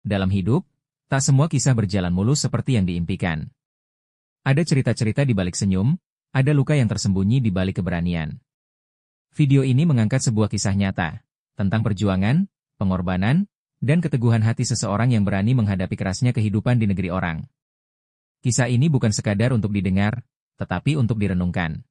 Dalam hidup, tak semua kisah berjalan mulus seperti yang diimpikan. Ada cerita-cerita di balik senyum, ada luka yang tersembunyi di balik keberanian. Video ini mengangkat sebuah kisah nyata tentang perjuangan, pengorbanan, dan keteguhan hati seseorang yang berani menghadapi kerasnya kehidupan di negeri orang. Kisah ini bukan sekadar untuk didengar, tetapi untuk direnungkan.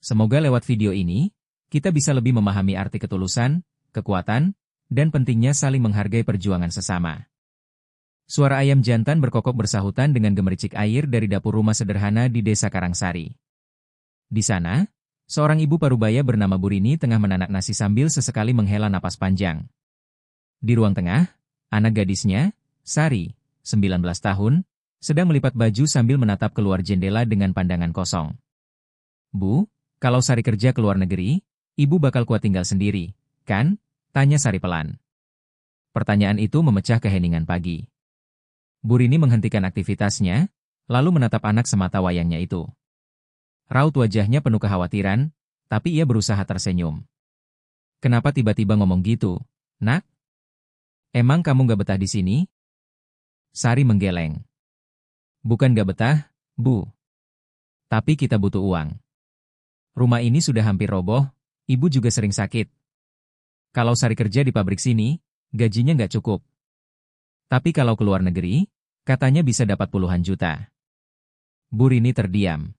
Semoga lewat video ini, kita bisa lebih memahami arti ketulusan, kekuatan, dan pentingnya saling menghargai perjuangan sesama. Suara ayam jantan berkokok bersahutan dengan gemericik air dari dapur rumah sederhana di Desa Karangsari. Di sana, seorang ibu parubaya bernama Burini tengah menanak nasi sambil sesekali menghela napas panjang. Di ruang tengah, anak gadisnya, Sari, 19 tahun, sedang melipat baju sambil menatap keluar jendela dengan pandangan kosong. "Bu, kalau Sari kerja ke luar negeri, ibu bakal kuat tinggal sendiri, kan?" tanya Sari pelan. Pertanyaan itu memecah keheningan pagi. Burini menghentikan aktivitasnya, lalu menatap anak semata wayangnya itu. Raut wajahnya penuh kekhawatiran, tapi ia berusaha tersenyum. "Kenapa tiba-tiba ngomong gitu, Nak? Emang kamu gak betah di sini?" Sari menggeleng. "Bukan gak betah, Bu. Tapi kita butuh uang. Rumah ini sudah hampir roboh, ibu juga sering sakit. Kalau Sari kerja di pabrik sini, gajinya nggak cukup. Tapi kalau ke luar negeri, katanya bisa dapat puluhan juta." Burini terdiam.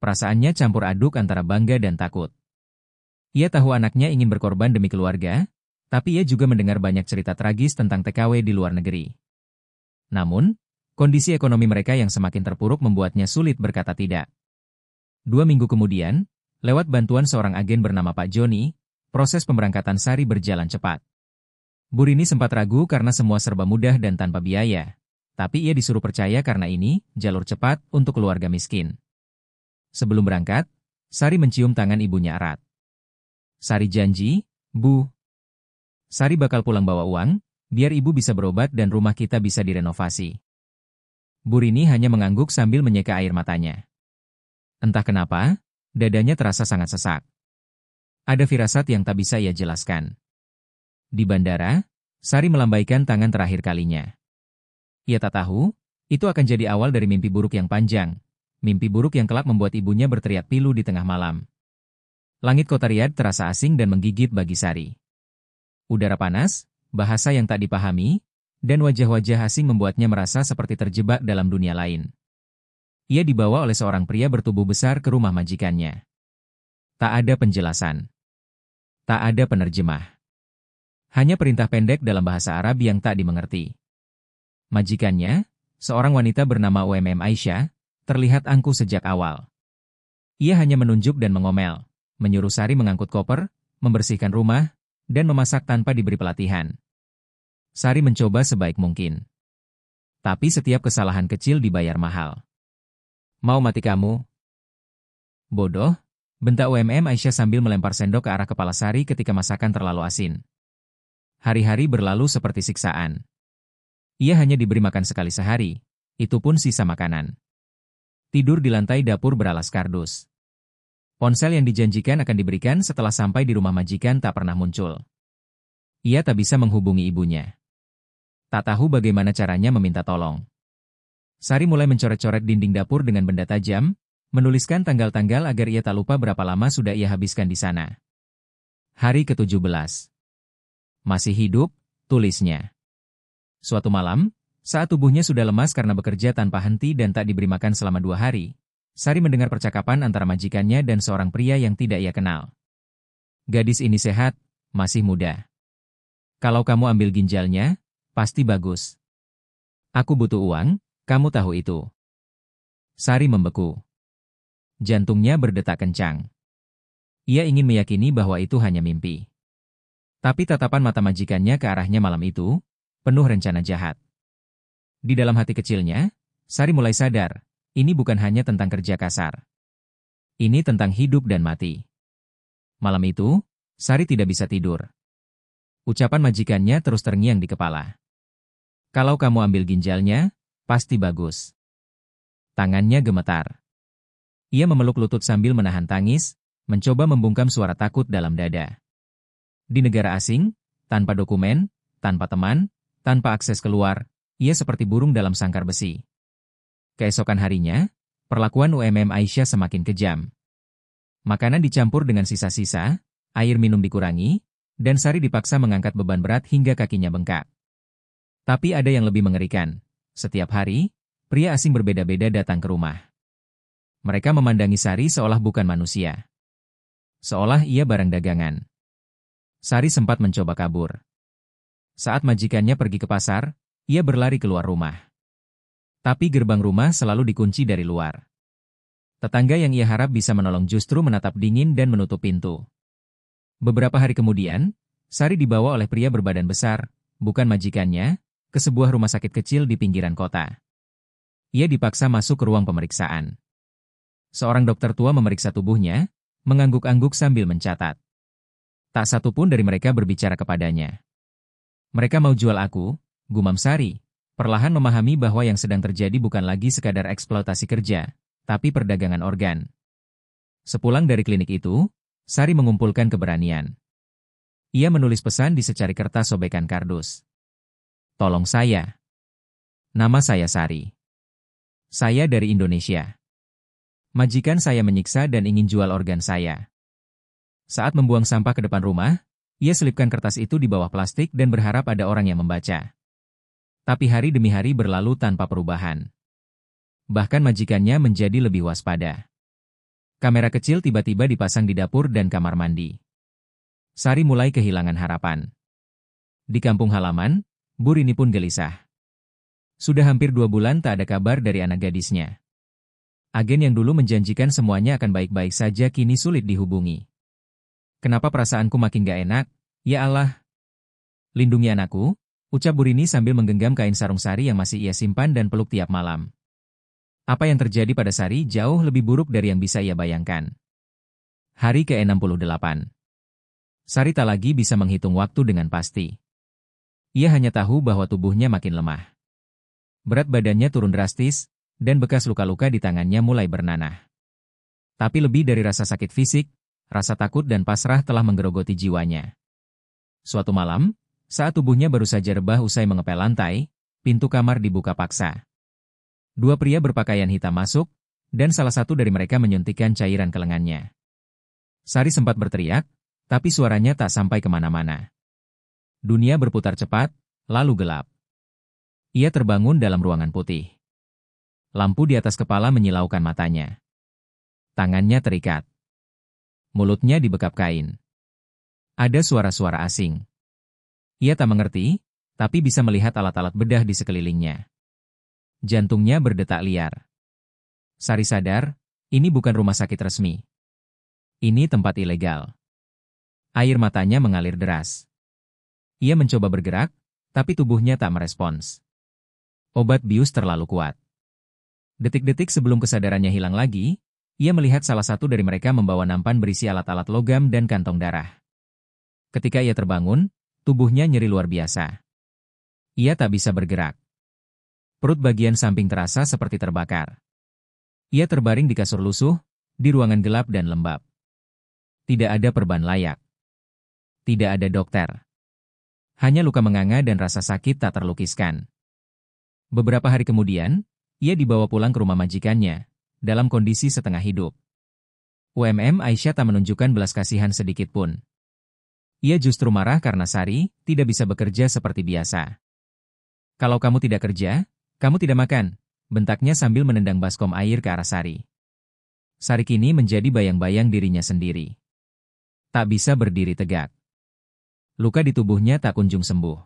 Perasaannya campur aduk antara bangga dan takut. Ia tahu anaknya ingin berkorban demi keluarga, tapi ia juga mendengar banyak cerita tragis tentang TKW di luar negeri. Namun, kondisi ekonomi mereka yang semakin terpuruk membuatnya sulit berkata tidak. 2 minggu kemudian, lewat bantuan seorang agen bernama Pak Joni, proses pemberangkatan Sari berjalan cepat. Burini sempat ragu karena semua serba mudah dan tanpa biaya, tapi ia disuruh percaya karena ini jalur cepat untuk keluarga miskin. Sebelum berangkat, Sari mencium tangan ibunya erat. "Sari janji, Bu. Sari bakal pulang bawa uang, biar ibu bisa berobat dan rumah kita bisa direnovasi." Burini hanya mengangguk sambil menyeka air matanya. Entah kenapa, dadanya terasa sangat sesak. Ada firasat yang tak bisa ia jelaskan. Di bandara, Sari melambaikan tangan terakhir kalinya. Ia tak tahu, itu akan jadi awal dari mimpi buruk yang panjang. Mimpi buruk yang kelak membuat ibunya berteriak pilu di tengah malam. Langit kota Riyadh terasa asing dan menggigit bagi Sari. Udara panas, bahasa yang tak dipahami, dan wajah-wajah asing membuatnya merasa seperti terjebak dalam dunia lain. Ia dibawa oleh seorang pria bertubuh besar ke rumah majikannya. Tak ada penjelasan. Tak ada penerjemah. Hanya perintah pendek dalam bahasa Arab yang tak dimengerti. Majikannya, seorang wanita bernama Aisyah, terlihat angkuh sejak awal. Ia hanya menunjuk dan mengomel, menyuruh Sari mengangkut koper, membersihkan rumah, dan memasak tanpa diberi pelatihan. Sari mencoba sebaik mungkin. Tapi setiap kesalahan kecil dibayar mahal. "Mau mati kamu?" "Bodoh," bentak Aisyah sambil melempar sendok ke arah kepala Sari ketika masakan terlalu asin. Hari-hari berlalu seperti siksaan. Ia hanya diberi makan sekali sehari, itu pun sisa makanan. Tidur di lantai dapur beralas kardus. Ponsel yang dijanjikan akan diberikan setelah sampai di rumah majikan tak pernah muncul. Ia tak bisa menghubungi ibunya. Tak tahu bagaimana caranya meminta tolong. Sari mulai mencoret-coret dinding dapur dengan benda tajam, menuliskan tanggal-tanggal agar ia tak lupa berapa lama sudah ia habiskan di sana. Hari ke-17. Masih hidup, tulisnya. Suatu malam, saat tubuhnya sudah lemas karena bekerja tanpa henti dan tak diberi makan selama 2 hari, Sari mendengar percakapan antara majikannya dan seorang pria yang tidak ia kenal. "Gadis ini sehat, masih muda. Kalau kamu ambil ginjalnya, pasti bagus. Aku butuh uang, kamu tahu itu." Sari membeku. Jantungnya berdetak kencang. Ia ingin meyakini bahwa itu hanya mimpi. Tapi tatapan mata majikannya ke arahnya malam itu, penuh rencana jahat. Di dalam hati kecilnya, Sari mulai sadar, ini bukan hanya tentang kerja kasar. Ini tentang hidup dan mati. Malam itu, Sari tidak bisa tidur. Ucapan majikannya terus terngiang di kepala. "Kalau kamu ambil ginjalnya, pasti bagus." Tangannya gemetar. Ia memeluk lutut sambil menahan tangis, mencoba membungkam suara takut dalam dada. Di negara asing, tanpa dokumen, tanpa teman, Tanpa akses keluar, ia seperti burung dalam sangkar besi. Keesokan harinya, perlakuan UMM Aisyah semakin kejam. Makanan dicampur dengan sisa-sisa, air minum dikurangi, dan Sari dipaksa mengangkat beban berat hingga kakinya bengkak. Tapi ada yang lebih mengerikan. Setiap hari, pria asing berbeda-beda datang ke rumah. Mereka memandangi Sari seolah bukan manusia. Seolah ia barang dagangan. Sari sempat mencoba kabur. Saat majikannya pergi ke pasar, ia berlari keluar rumah. Tapi gerbang rumah selalu dikunci dari luar. Tetangga yang ia harap bisa menolong justru menatap dingin dan menutup pintu. Beberapa hari kemudian, Sari dibawa oleh pria berbadan besar, bukan majikannya, ke sebuah rumah sakit kecil di pinggiran kota. Ia dipaksa masuk ke ruang pemeriksaan. Seorang dokter tua memeriksa tubuhnya, mengangguk-angguk sambil mencatat. Tak satu pun dari mereka berbicara kepadanya. Mereka mau jual aku, gumam Sari, perlahan memahami bahwa yang sedang terjadi bukan lagi sekadar eksploitasi kerja, tapi perdagangan organ. Sepulang dari klinik itu, Sari mengumpulkan keberanian. Ia menulis pesan di secari kertas sobekan kardus. Tolong saya. Nama saya Sari. Saya dari Indonesia. Majikan saya menyiksa dan ingin jual organ saya. Saat membuang sampah ke depan rumah, ia selipkan kertas itu di bawah plastik dan berharap ada orang yang membaca. Tapi hari demi hari berlalu tanpa perubahan. Bahkan majikannya menjadi lebih waspada. Kamera kecil tiba-tiba dipasang di dapur dan kamar mandi. Sari mulai kehilangan harapan. Di kampung halaman, Bu Rini pun gelisah. Sudah hampir 2 bulan tak ada kabar dari anak gadisnya. Agen yang dulu menjanjikan semuanya akan baik-baik saja kini sulit dihubungi. Kenapa perasaanku makin gak enak? Ya Allah. Lindungi anakku, ucap Bu Rini sambil menggenggam kain sarung Sari yang masih ia simpan dan peluk tiap malam. Apa yang terjadi pada Sari jauh lebih buruk dari yang bisa ia bayangkan. Hari ke-68. Sari tak lagi bisa menghitung waktu dengan pasti. Ia hanya tahu bahwa tubuhnya makin lemah. Berat badannya turun drastis, dan bekas luka-luka di tangannya mulai bernanah. Tapi lebih dari rasa sakit fisik, rasa takut dan pasrah telah menggerogoti jiwanya. Suatu malam, saat tubuhnya baru saja rebah usai mengepel lantai, pintu kamar dibuka paksa. 2 pria berpakaian hitam masuk, dan salah satu dari mereka menyuntikkan cairan ke lengannya. Sari sempat berteriak, tapi suaranya tak sampai kemana-mana. Dunia berputar cepat, lalu gelap. Ia terbangun dalam ruangan putih. Lampu di atas kepala menyilaukan matanya. Tangannya terikat. Mulutnya dibekap kain. Ada suara-suara asing. Ia tak mengerti, tapi bisa melihat alat-alat bedah di sekelilingnya. Jantungnya berdetak liar. Sari sadar, ini bukan rumah sakit resmi. Ini tempat ilegal. Air matanya mengalir deras. Ia mencoba bergerak, tapi tubuhnya tak merespons. Obat bius terlalu kuat. Detik-detik sebelum kesadarannya hilang lagi, ia melihat salah satu dari mereka membawa nampan berisi alat-alat logam dan kantong darah. Ketika ia terbangun, tubuhnya nyeri luar biasa. Ia tak bisa bergerak. Perut bagian samping terasa seperti terbakar. Ia terbaring di kasur lusuh, di ruangan gelap dan lembab. Tidak ada perban layak. Tidak ada dokter. Hanya luka menganga dan rasa sakit tak terlukiskan. Beberapa hari kemudian, ia dibawa pulang ke rumah majikannya, dalam kondisi setengah hidup. UMM Aisyah tak menunjukkan belas kasihan sedikit pun. Ia justru marah karena Sari tidak bisa bekerja seperti biasa. Kalau kamu tidak kerja, kamu tidak makan, bentaknya sambil menendang baskom air ke arah Sari. Sari kini menjadi bayang-bayang dirinya sendiri. Tak bisa berdiri tegak. Luka di tubuhnya tak kunjung sembuh.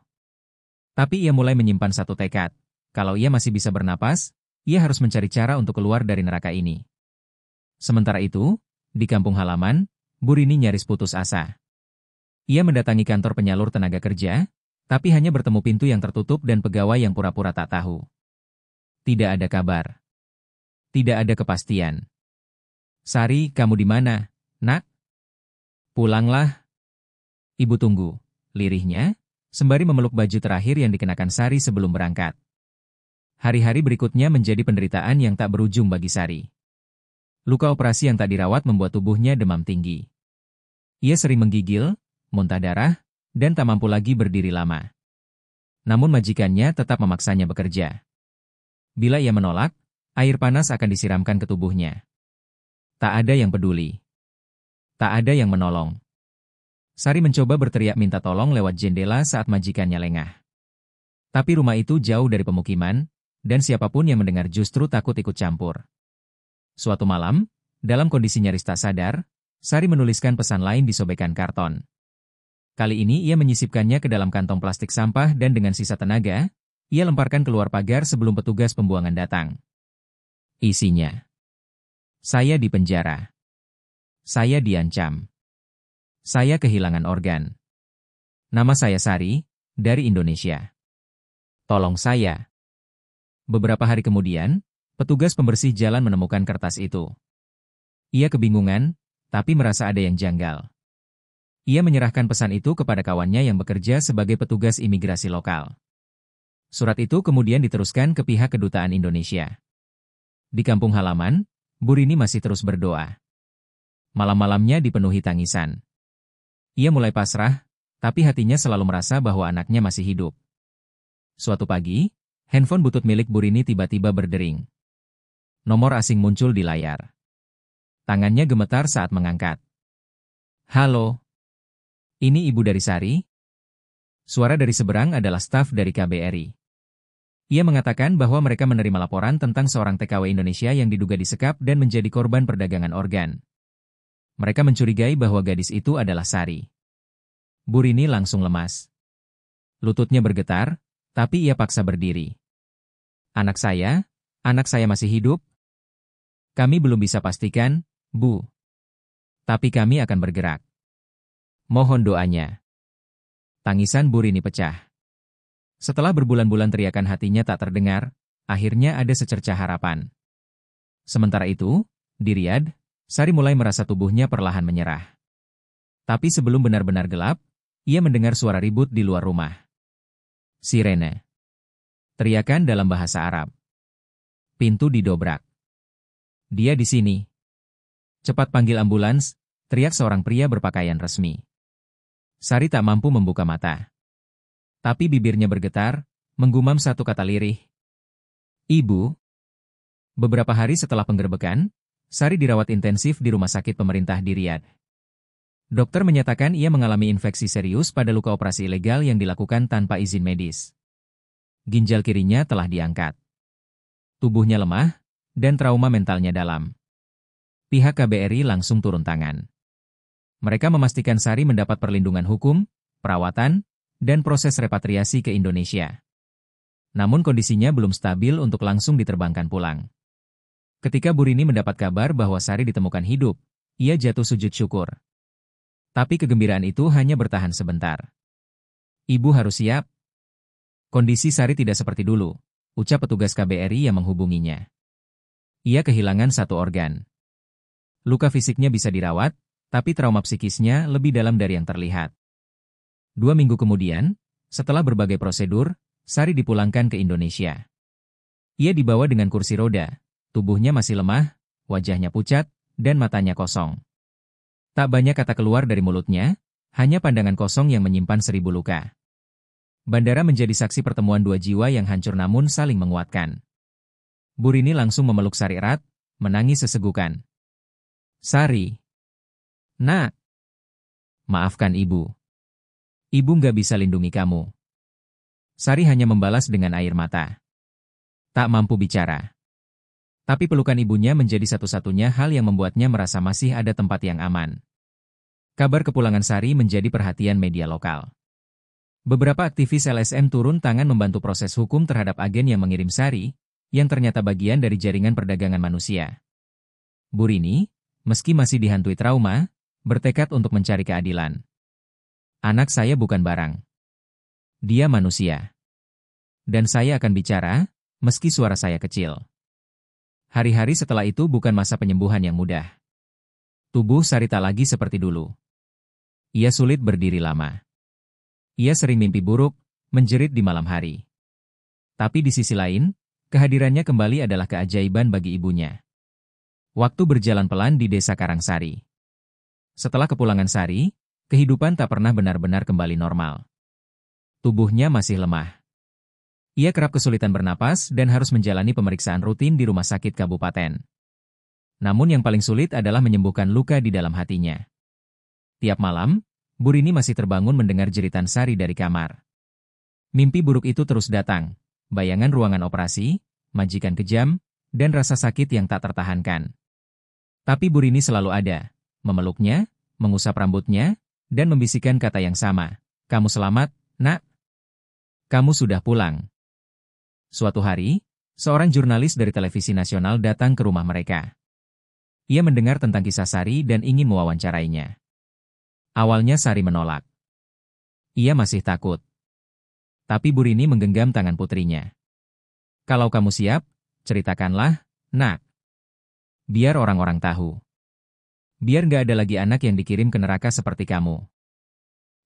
Tapi ia mulai menyimpan satu tekad, kalau ia masih bisa bernapas, ia harus mencari cara untuk keluar dari neraka ini. Sementara itu, di kampung halaman, Bu Rini nyaris putus asa. Ia mendatangi kantor penyalur tenaga kerja, tapi hanya bertemu pintu yang tertutup dan pegawai yang pura-pura tak tahu. Tidak ada kabar. Tidak ada kepastian. Sari, kamu di mana, nak? Pulanglah. Ibu tunggu, lirihnya, sembari memeluk baju terakhir yang dikenakan Sari sebelum berangkat. Hari-hari berikutnya menjadi penderitaan yang tak berujung bagi Sari. Luka operasi yang tak dirawat membuat tubuhnya demam tinggi. Ia sering menggigil, muntah darah, dan tak mampu lagi berdiri lama. Namun majikannya tetap memaksanya bekerja. Bila ia menolak, air panas akan disiramkan ke tubuhnya. Tak ada yang peduli. Tak ada yang menolong. Sari mencoba berteriak minta tolong lewat jendela saat majikannya lengah. Tapi rumah itu jauh dari pemukiman, dan siapapun yang mendengar justru takut ikut campur. Suatu malam, dalam kondisi nyaris tak sadar, Sari menuliskan pesan lain di sobekan karton. Kali ini ia menyisipkannya ke dalam kantong plastik sampah dan dengan sisa tenaga, ia lemparkan keluar pagar sebelum petugas pembuangan datang. Isinya. Saya dipenjara. Saya diancam. Saya kehilangan organ. Nama saya Sari, dari Indonesia. Tolong saya. Beberapa hari kemudian, petugas pembersih jalan menemukan kertas itu. Ia kebingungan, tapi merasa ada yang janggal. Ia menyerahkan pesan itu kepada kawannya yang bekerja sebagai petugas imigrasi lokal. Surat itu kemudian diteruskan ke pihak kedutaan Indonesia. Di kampung halaman, Bu Rini masih terus berdoa. Malam-malamnya dipenuhi tangisan. Ia mulai pasrah, tapi hatinya selalu merasa bahwa anaknya masih hidup. Suatu pagi, handphone butut milik Bu Rini tiba-tiba berdering. Nomor asing muncul di layar. Tangannya gemetar saat mengangkat. Halo. Ini ibu dari Sari? Suara dari seberang adalah staf dari KBRI. Ia mengatakan bahwa mereka menerima laporan tentang seorang TKW Indonesia yang diduga disekap dan menjadi korban perdagangan organ. Mereka mencurigai bahwa gadis itu adalah Sari. Bu Rini langsung lemas. Lututnya bergetar, tapi ia paksa berdiri. Anak saya masih hidup? Kami belum bisa pastikan, Bu. Tapi kami akan bergerak. Mohon doanya. Tangisan Bu Rini pecah. Setelah berbulan-bulan teriakan hatinya tak terdengar, akhirnya ada secercah harapan. Sementara itu, di Riyadh, Sari mulai merasa tubuhnya perlahan menyerah. Tapi sebelum benar-benar gelap, ia mendengar suara ribut di luar rumah. Sirene. Teriakan dalam bahasa Arab. Pintu didobrak. Dia di sini. Cepat panggil ambulans, teriak seorang pria berpakaian resmi. Sari tak mampu membuka mata. Tapi bibirnya bergetar, menggumam satu kata lirih. Ibu. Beberapa hari setelah penggerbekan, Sari dirawat intensif di rumah sakit pemerintah di Riyadh. Dokter menyatakan ia mengalami infeksi serius pada luka operasi ilegal yang dilakukan tanpa izin medis. Ginjal kirinya telah diangkat. Tubuhnya lemah, dan trauma mentalnya dalam. Pihak KBRI langsung turun tangan. Mereka memastikan Sari mendapat perlindungan hukum, perawatan, dan proses repatriasi ke Indonesia. Namun kondisinya belum stabil untuk langsung diterbangkan pulang. Ketika Bu Rini mendapat kabar bahwa Sari ditemukan hidup, ia jatuh sujud syukur. Tapi kegembiraan itu hanya bertahan sebentar. Ibu harus siap. Kondisi Sari tidak seperti dulu, ucap petugas KBRI yang menghubunginya. Ia kehilangan satu organ. Luka fisiknya bisa dirawat, tapi trauma psikisnya lebih dalam dari yang terlihat. 2 minggu kemudian, setelah berbagai prosedur, Sari dipulangkan ke Indonesia. Ia dibawa dengan kursi roda, tubuhnya masih lemah, wajahnya pucat, dan matanya kosong. Tak banyak kata keluar dari mulutnya, hanya pandangan kosong yang menyimpan 1000 luka. Bandara menjadi saksi pertemuan dua jiwa yang hancur namun saling menguatkan. Bu Rini langsung memeluk Sari erat, menangis sesegukan. Sari. Nak. Maafkan ibu. Ibu nggak bisa lindungi kamu. Sari hanya membalas dengan air mata. Tak mampu bicara. Tapi pelukan ibunya menjadi satu-satunya hal yang membuatnya merasa masih ada tempat yang aman. Kabar kepulangan Sari menjadi perhatian media lokal. Beberapa aktivis LSM turun tangan membantu proses hukum terhadap agen yang mengirim Sari, yang ternyata bagian dari jaringan perdagangan manusia. Bu Rini, meski masih dihantui trauma, bertekad untuk mencari keadilan. Anak saya bukan barang. Dia manusia. Dan saya akan bicara, meski suara saya kecil. Hari-hari setelah itu bukan masa penyembuhan yang mudah. Tubuh Sari tak lagi seperti dulu. Ia sulit berdiri lama. Ia sering mimpi buruk, menjerit di malam hari. Tapi di sisi lain, kehadirannya kembali adalah keajaiban bagi ibunya. Waktu berjalan pelan di desa Karangsari. Setelah kepulangan Sari, kehidupan tak pernah benar-benar kembali normal. Tubuhnya masih lemah. Ia kerap kesulitan bernapas dan harus menjalani pemeriksaan rutin di rumah sakit kabupaten. Namun yang paling sulit adalah menyembuhkan luka di dalam hatinya. Tiap malam, Bu Rini masih terbangun mendengar jeritan Sari dari kamar. Mimpi buruk itu terus datang, bayangan ruangan operasi, majikan kejam, dan rasa sakit yang tak tertahankan. Tapi Bu Rini selalu ada, memeluknya, mengusap rambutnya, dan membisikkan kata yang sama. "Kamu selamat, Nak. Kamu sudah pulang." Suatu hari, seorang jurnalis dari televisi nasional datang ke rumah mereka. Ia mendengar tentang kisah Sari dan ingin mewawancarainya. Awalnya Sari menolak. Ia masih takut. Tapi Bu Rini menggenggam tangan putrinya. "Kalau kamu siap, ceritakanlah, Nak. Biar orang-orang tahu. Biar nggak ada lagi anak yang dikirim ke neraka seperti kamu."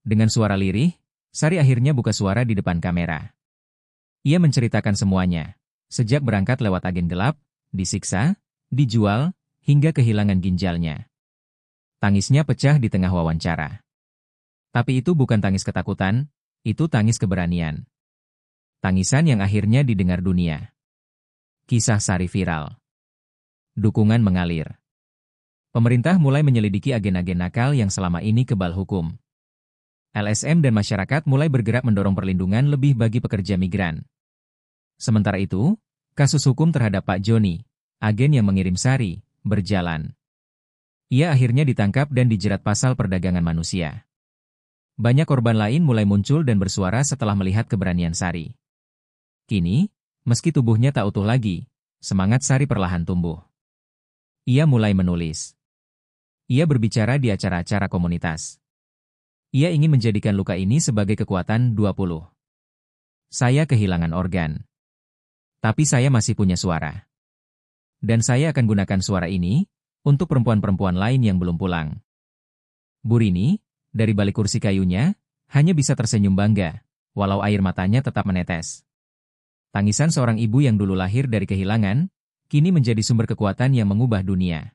Dengan suara lirih, Sari akhirnya buka suara di depan kamera. Ia menceritakan semuanya, sejak berangkat lewat agen gelap, disiksa, dijual, hingga kehilangan ginjalnya. Tangisnya pecah di tengah wawancara. Tapi itu bukan tangis ketakutan, itu tangis keberanian. Tangisan yang akhirnya didengar dunia. Kisah Sari viral. Dukungan mengalir. Pemerintah mulai menyelidiki agen-agen nakal yang selama ini kebal hukum. LSM dan masyarakat mulai bergerak mendorong perlindungan lebih bagi pekerja migran. Sementara itu, kasus hukum terhadap Pak Joni, agen yang mengirim Sari, berjalan. Ia akhirnya ditangkap dan dijerat pasal perdagangan manusia. Banyak korban lain mulai muncul dan bersuara setelah melihat keberanian Sari. Kini, meski tubuhnya tak utuh lagi, semangat Sari perlahan tumbuh. Ia mulai menulis. Ia berbicara di acara-acara komunitas. Ia ingin menjadikan luka ini sebagai kekuatan 20. "Saya kehilangan organ. Tapi saya masih punya suara. Dan saya akan gunakan suara ini untuk perempuan-perempuan lain yang belum pulang." Bu Rini, dari balik kursi kayunya, hanya bisa tersenyum bangga, walau air matanya tetap menetes. Tangisan seorang ibu yang dulu lahir dari kehilangan, kini menjadi sumber kekuatan yang mengubah dunia.